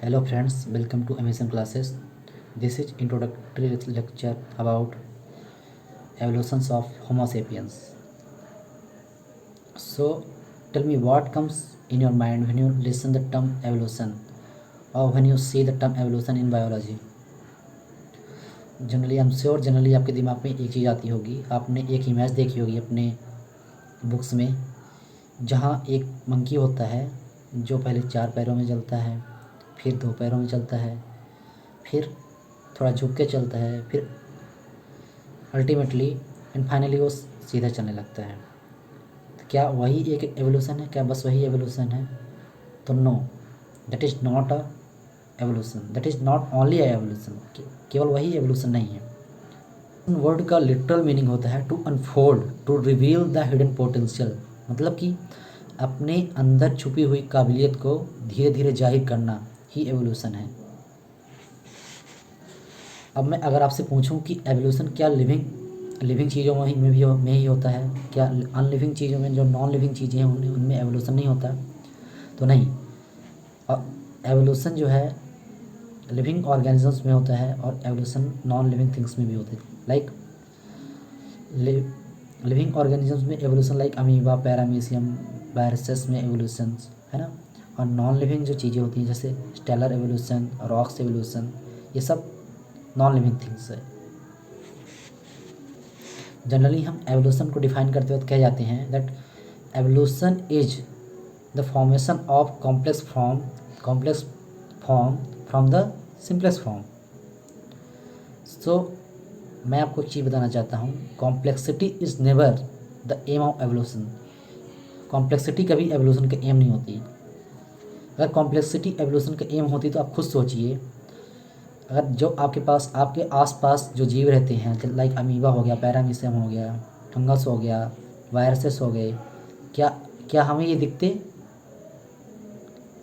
Hello friends, welcome to Amazon classes. This is introductory lecture about evolutions of Homo sapiens. So tell me what comes in your mind when you listen the term evolution or when you see the term evolution in biology. Generally आपके दिमाग में एक चीज़ आती होगी, आपने एक image देखी होगी अपने बुक्स में, जहाँ एक मंकी होता है जो पहले 4 पैरों में चलता है, फिर 2 पैरों में चलता है, फिर थोड़ा झुक के चलता है, फिर अल्टीमेटली एंड फाइनली वो सीधा चलने लगता है। तो क्या वही एक एवोल्यूशन है? क्या बस वही एवोल्यूशन है? तो no, that is not a evolution, that is not only a evolution. केवल वही एवोल्यूशन नहीं है। वर्ड का लिटरल मीनिंग होता है to unfold, to reveal the hidden potential, मतलब कि अपने अंदर छुपी हुई काबिलियत को धीरे धीरे जाहिर करना ही एवोल्यूशन है। अब मैं अगर आपसे पूछूं कि एवोल्यूशन क्या लिविंग चीज़ों में ही होता है, क्या अनलिविंग चीज़ों में, जो नॉन लिविंग चीज़ें हैं उनमें एवोल्यूशन नहीं होता? तो नहीं, एवोल्यूशन जो है लिविंग ऑर्गेनिजम्स में होता है और एवोल्यूशन नॉन लिविंग थिंग्स में भी होते हैं। लाइक लिविंग ऑर्गेनिजम्स में evolution like amoeba, paramecium, viruses में एवोल्यूशन है ना। और नॉन लिविंग जो चीज़ें होती हैं जैसे स्टेलर एवोल्यूशन, रॉक्स एवोल्यूशन, ये सब नॉन लिविंग थिंग्स है। जनरली हम एवोल्यूशन को डिफाइन करते वक्त कह जाते हैं that evolution is the formation of complex form from the simplest form. So मैं आपको एक चीज़ बताना चाहता हूँ, complexity is never the aim of evolution. Complexity कभी एवोल्यूशन का एम नहीं होती। अगर कॉम्प्लेक्सिटी एवोल्यूशन का एम होती तो आप खुद सोचिए, अगर जो आपके आसपास जो जीव रहते हैं लाइक अमीबा हो गया, पैरामीशियम हो गया, फंगस हो गया, वायरसेस हो गए, क्या हमें ये दिखते?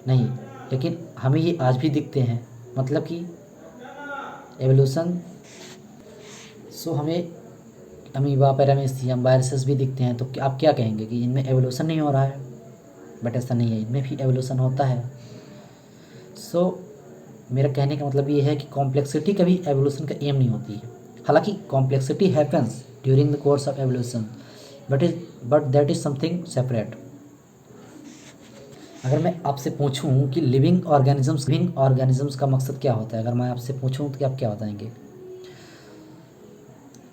नहीं, लेकिन हमें ये आज भी दिखते हैं, मतलब कि एवोल्यूशन। सो हमें अमीबा, पैरामीशियम, वायरसेस भी दिखते हैं, तो आप क्या कहेंगे कि इनमें एवोल्यूशन नहीं हो रहा है? बट ऐसा नहीं है, इनमें भी एवोल्यूशन होता है। सो मेरा कहने का मतलब ये है कि कॉम्प्लेक्सिटी कभी एवोल्यूशन का एम नहीं होती है। हालांकि complexity happens during the course of evolution, but that is something separate. अगर मैं आपसे पूछूं कि लिविंग ऑर्गेनिजम्स का मकसद क्या होता है, अगर मैं आपसे पूछूं तो आप क्या बताएंगे?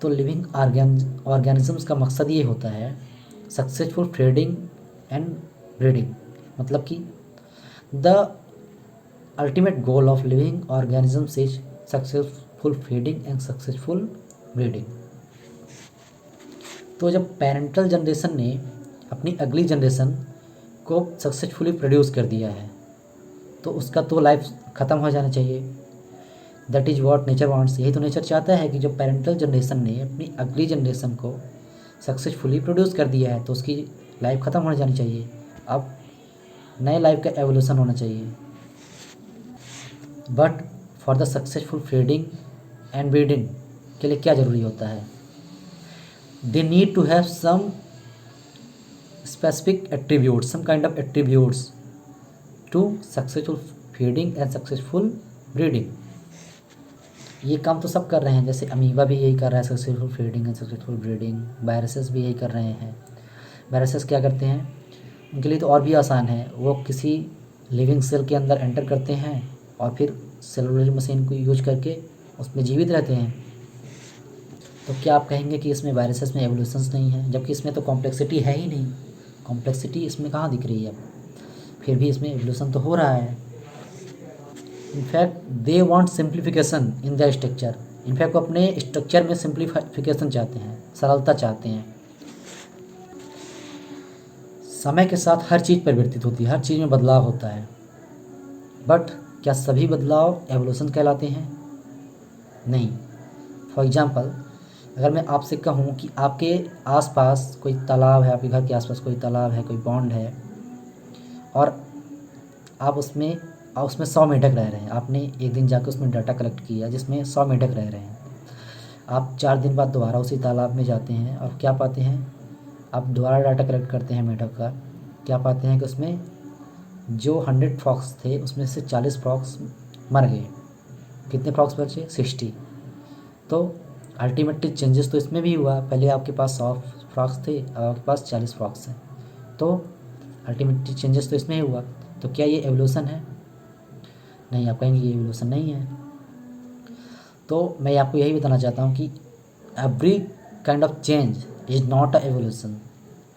तो लिविंग ऑर्गेनिजम्स का मकसद ये होता है सक्सेसफुल फीडिंग एंड ब्रीडिंग, मतलब कि the ultimate goal of living organisms is successful feeding and successful breeding. तो जब पेरेंटल जनरेशन ने अपनी अगली जनरेशन को सक्सेसफुली प्रोड्यूस कर दिया है तो उसका तो लाइफ ख़त्म हो जाना चाहिए। That is what nature wants. यही तो नेचर चाहता है कि जब पेरेंटल जनरेशन ने अपनी अगली जनरेशन को सक्सेसफुली प्रोड्यूस कर दिया है तो उसकी लाइफ ख़त्म होने जानी चाहिए। अब नए लाइफ का एवोल्यूशन होना चाहिए। But for the successful feeding and breeding के लिए क्या ज़रूरी होता है? They need to have some specific attributes, some kind of attributes to successful feeding and successful breeding। ये काम तो सब कर रहे हैं, जैसे अमीबा भी यही कर रहा है, successful feeding and successful breeding. Viruses भी यही कर रहे हैं। वायरसेस क्या करते हैं? उनके लिए तो और भी आसान है, वो किसी लिविंग सेल के अंदर एंटर करते हैं और फिर सेलुलर मशीन को यूज करके उसमें जीवित रहते हैं। तो क्या आप कहेंगे कि इसमें वायरसेस में एवोल्यूशंस नहीं है? जबकि इसमें तो कॉम्प्लेक्सिटी है ही नहीं। कॉम्प्लेक्सिटी इसमें कहाँ दिख रही है? फिर भी इसमें एवोल्यूशन तो हो रहा है। In fact they want simplification in the structure. In fact वो अपने स्ट्रक्चर में सिंप्लीफिकेशन चाहते हैं, सरलता चाहते हैं। समय के साथ हर चीज़ परिवर्तित होती है, हर चीज़ में बदलाव होता है, बट क्या सभी बदलाव एवोल्यूशन कहलाते हैं? नहीं। फॉर एग्जाम्पल, अगर मैं आपसे कहूँ कि आपके आसपास कोई तालाब है, आपके घर के आसपास कोई तालाब है, कोई पॉन्ड है, और आप उसमें 100 मेंढक रह रहे हैं। आपने एक दिन जाकर उसमें डाटा कलेक्ट किया जिसमें 100 मेंढक रह रहे हैं। आप 4 दिन बाद दोबारा उसी तालाब में जाते हैं और क्या पाते हैं? आप दोबारा डाटा कलेक्ट करते हैं मेंढक का, क्या पाते हैं कि उसमें जो 100 फ्रॉग्स थे उसमें से 40 फ्रॉग्स मर गए। कितने फ्रॉग्स बचे? 60। तो अल्टीमेटली चेंजेस तो इसमें भी हुआ। पहले आपके पास 100 फ्रॉग्स थे, अब आपके पास 40 फ्रॉग्स हैं। तो अल्टीमेटली चेंजेस तो इसमें ही हुआ। तो क्या ये एवोल्यूशन है? नहीं, आप कहेंगे ये एवोल्यूशन नहीं है। तो मैं आपको यही बताना चाहता हूँ कि every kind of change is not a evolution.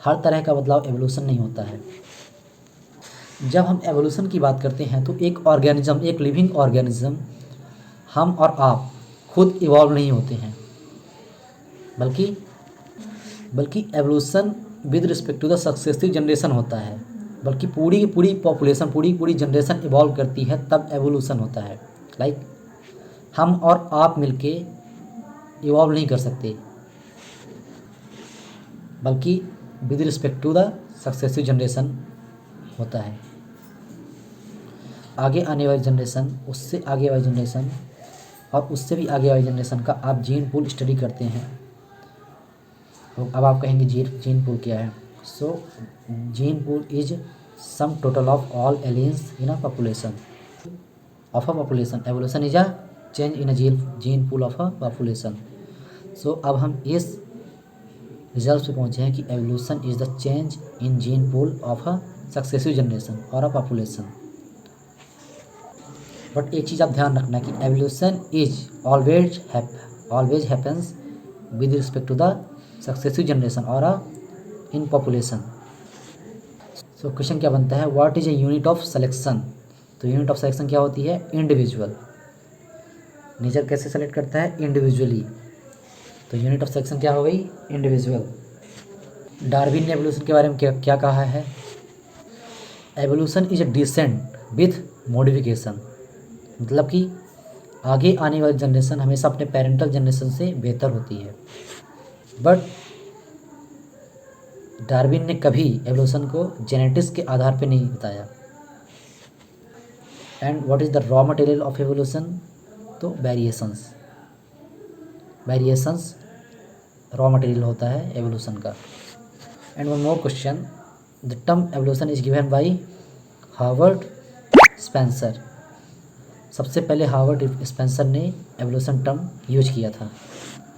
हर तरह का बदलाव एवोल्यूशन नहीं होता है। जब हम एवोल्यूशन की बात करते हैं तो एक ऑर्गेनिज्म, एक लिविंग ऑर्गेनिज्म, हम और आप खुद इवॉल्व नहीं होते हैं, बल्कि evolution with respect to the successive generation होता है। बल्कि पूरी की पूरी पॉपुलेशन, पूरी जनरेशन इवॉल्व करती है, तब एवोल्यूशन होता है। लाइक हम और आप मिलके इवॉल्व नहीं कर सकते, बल्कि with respect to the successive generation होता है। आगे आने वाली जनरेशन, उससे आगे वाली जनरेशन और उससे भी आगे वाली जनरेशन का आप जीन पूल स्टडी करते हैं। तो अब आप कहेंगे जीन पूल क्या है? So gene pool is sum total of all alleles in a population of a population. Evolution is a change in a gene pool of a population. So अब हम इस रिजल्ट पे पहुँचे हैं कि evolution is the change in gene pool of a successive generation और a population. But एक चीज़ आप ध्यान रखना कि evolution is always happens with respect to the successive generation और इन पॉपुलेशन। सो क्वेश्चन क्या बनता है? What is a unit of selection? तो यूनिट ऑफ सिलेक्शन क्या होती है? इंडिविजुअल। नेचर कैसे सेलेक्ट करता है? इंडिविजुअली। तो यूनिट ऑफ सिलेक्शन क्या हो गई? इंडिविजुअल। डार्विन ने एवोल्यूशन के बारे में क्या कहा है? Evolution is a descent with modification. मतलब कि आगे आने वाली जनरेशन हमेशा अपने पेरेंटल जनरेशन से बेहतर होती है। बट डार्विन ने कभी एवोल्यूशन को जेनेटिक्स के आधार पर नहीं बताया। And what is the raw material of evolution? तो वेरिएशंस रॉ मटेरियल होता है एवोल्यूशन का। And one more question, the term evolution is given by Harvard Spencer. सबसे पहले हार्वर्ड स्पेंसर ने एवोल्यूशन टर्म यूज किया था।